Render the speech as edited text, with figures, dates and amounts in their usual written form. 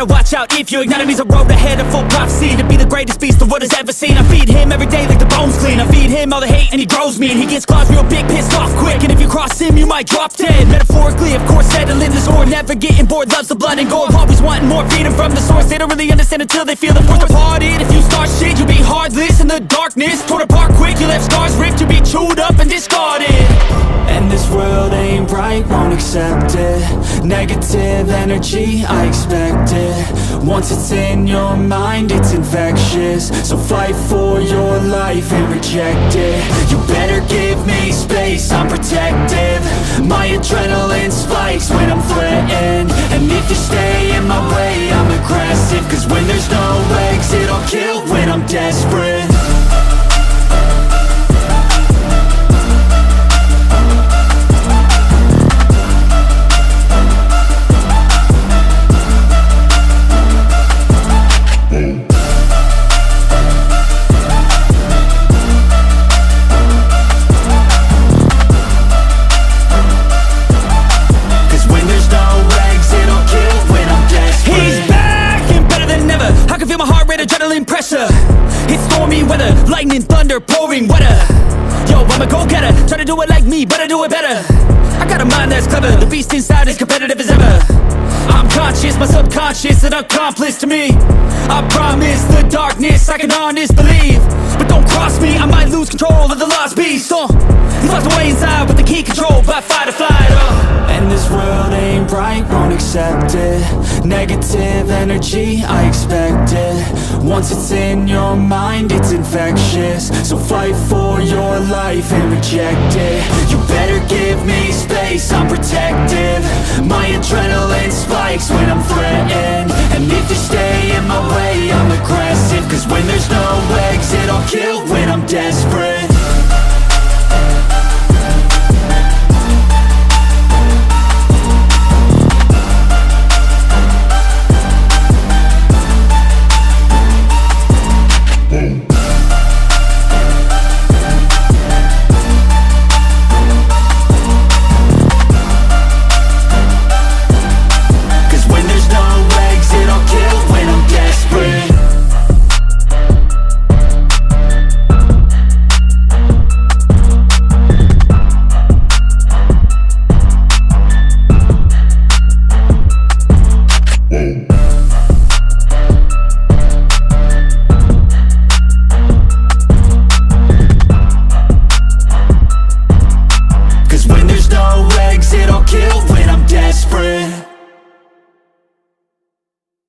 better watch out if you ignite him. He's a road ahead, a full prophecy to be the greatest beast the world has ever seen. I feed him every day like the bones clean. I feed him all the hate and he grows me, and he gets claws real big, pissed off quick. And if you cross him, you might drop dead. Metaphorically, of course, settling the score, never getting bored, loves the blood and gore. Always wanting more, feeding from the source. They don't really understand until they feel the force. Departed, if you start shit, you'll be heartless in the darkness. Torn apart quick, you left scars ripped, you'll be chewed up and discarded. And this world ain't right, won't accept it. Negative energy, I expect it. Once it's in your mind, it's infectious. So fight for your life and reject it. You better give me space, I'm protective. My adrenaline spikes when I'm threatened. And if you stay in my way, I'm aggressive. Cause when there's no exit, I'll kill when I'm desperate. Adrenaline pressure, it's stormy weather, lightning, thunder, pouring weather. Yo, I'm a go-getter, try to do it like me, but I do it better. I got a mind that's clever, the beast inside is competitive as ever. I'm conscious, my subconscious, an accomplice to me. I promise the darkness, I can honest believe. But don't cross me, I might lose control of the lost beast. He's locked away inside with the key controlled by fight or flight. And this world ain't right, won't accept it. Negative energy, I expect it. Once it's in your mind, it's infectious. So fight for your life and reject it. You better give me space, I'm protective. My adrenaline spikes when I'm threatened.